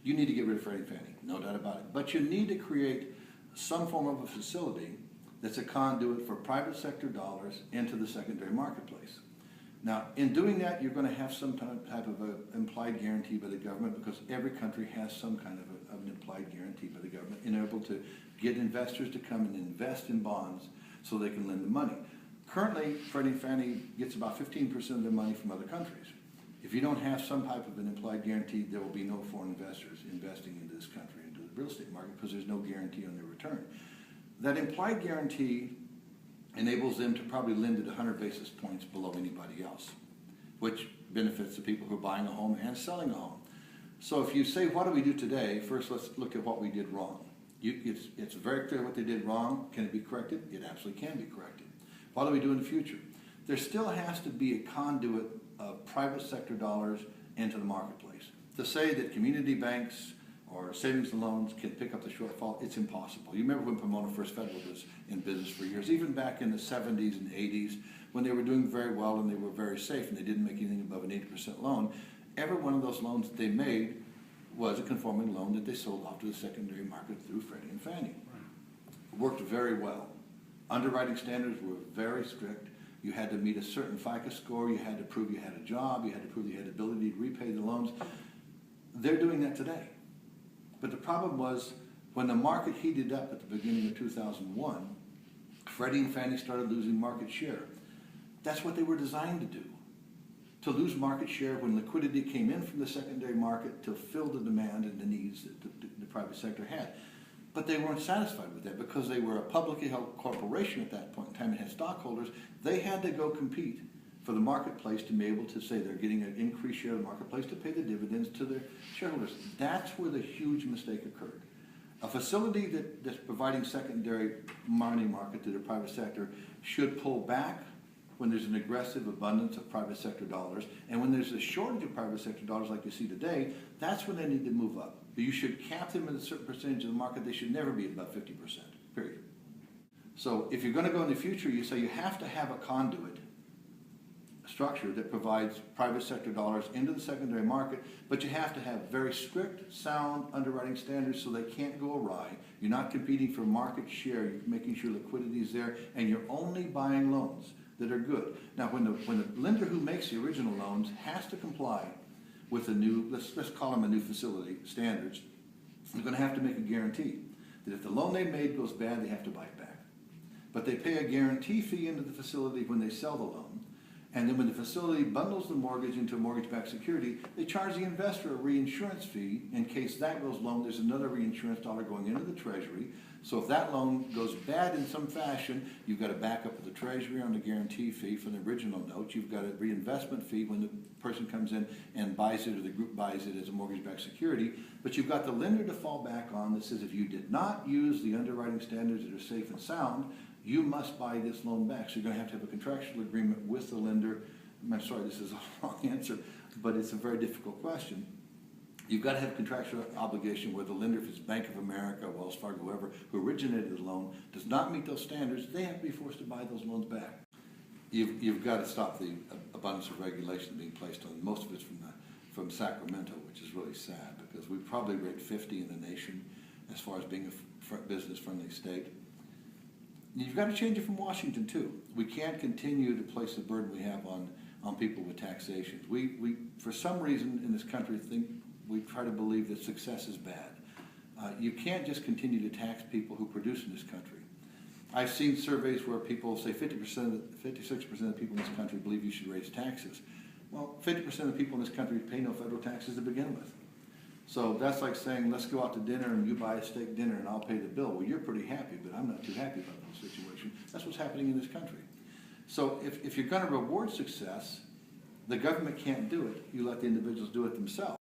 you need to get rid of Freddie and Fannie, no doubt about it. But you need to create some form of a facility that's a conduit for private sector dollars into the secondary marketplace. Now, in doing that, you're going to have some type of an implied guarantee by the government, because every country has some kind of an implied guarantee by the government in able to get investors to come and invest in bonds so they can lend the money. Currently, Freddie and Fannie gets about 15% of their money from other countries. If you don't have some type of an implied guarantee, there will be no foreign investors investing into this country, into the real estate market, because there's no guarantee on their return. That implied guarantee enables them to probably lend at 100 basis points below anybody else, which benefits the people who are buying a home and selling a home. So if you say, what do we do today? First, let's look at what we did wrong. It's very clear what they did wrong. Can it be corrected? It absolutely can be corrected. What do we do in the future? There still has to be a conduit of private sector dollars into the marketplace. To say that community banks or savings and loans can pick up the shortfall, it's impossible. You remember when Pomona First Federal was in business for years, even back in the 70s and 80s, when they were doing very well and they were very safe and they didn't make anything above an 80% loan. Every one of those loans that they made was a conforming loan that they sold off to the secondary market through Freddie and Fannie. It worked very well. Underwriting standards were very strict. You had to meet a certain FICO score, you had to prove you had a job, you had to prove you had the ability to repay the loans. They're doing that today. But the problem was, when the market heated up at the beginning of 2001, Freddie and Fannie started losing market share. That's what they were designed to do, to lose market share when liquidity came in from the secondary market to fill the demand and the needs that the private sector had. But they weren't satisfied with that, because they were a publicly held corporation at that point in time and had stockholders. They had to go compete for the marketplace to be able to say they're getting an increased share of the marketplace to pay the dividends to their shareholders. That's where the huge mistake occurred. A facility that's providing secondary money market to the private sector should pull back when there's an aggressive abundance of private sector dollars, and when there's a shortage of private sector dollars like you see today, that's when they need to move up. But you should cap them at a certain percentage of the market. They should never be above 50%, period. So if you're going to go in the future, you say you have to have a conduit structure that provides private sector dollars into the secondary market, but you have to have very strict, sound underwriting standards so they can't go awry. You're not competing for market share, you're making sure liquidity is there, and you're only buying loans that are good. Now, when the lender who makes the original loans has to comply with the new, let's call them a new facility standards, they're going to have to make a guarantee that if the loan they made goes bad, they have to buy it back. But they pay a guarantee fee into the facility when they sell the loan. And then when the facility bundles the mortgage into a mortgage-backed security, they charge the investor a reinsurance fee. In case that goes loan, there's another reinsurance dollar going into the Treasury. So if that loan goes bad in some fashion, you've got a backup of the Treasury on the guarantee fee for the original note. You've got a reinvestment fee when the person comes in and buys it, or the group buys it as a mortgage-backed security. But you've got the lender to fall back on that says, if you did not use the underwriting standards that are safe and sound, you must buy this loan back. So you're going to have a contractual agreement with the lender. I'm sorry, this is a long answer, but it's a very difficult question. You've got to have a contractual obligation where the lender, if it's Bank of America, Wells Fargo, whoever, who originated the loan, does not meet those standards, they have to be forced to buy those loans back. You've got to stop the abundance of regulation being placed on. Most of it's from Sacramento, which is really sad, because we probably rate 50 in the nation as far as being a business-friendly state. You've got to change it from Washington, too. We can't continue to place the burden we have on people with taxation. We for some reason in this country, we try to believe that success is bad. You can't just continue to tax people who produce in this country. I've seen surveys where people say 56% of the people in this country believe you should raise taxes. Well, 50% of the people in this country pay no federal taxes to begin with. So that's like saying, let's go out to dinner and you buy a steak dinner and I'll pay the bill. Well, you're pretty happy, but I'm not too happy about the situation. That's what's happening in this country. So if you're going to reward success, the government can't do it. You let the individuals do it themselves.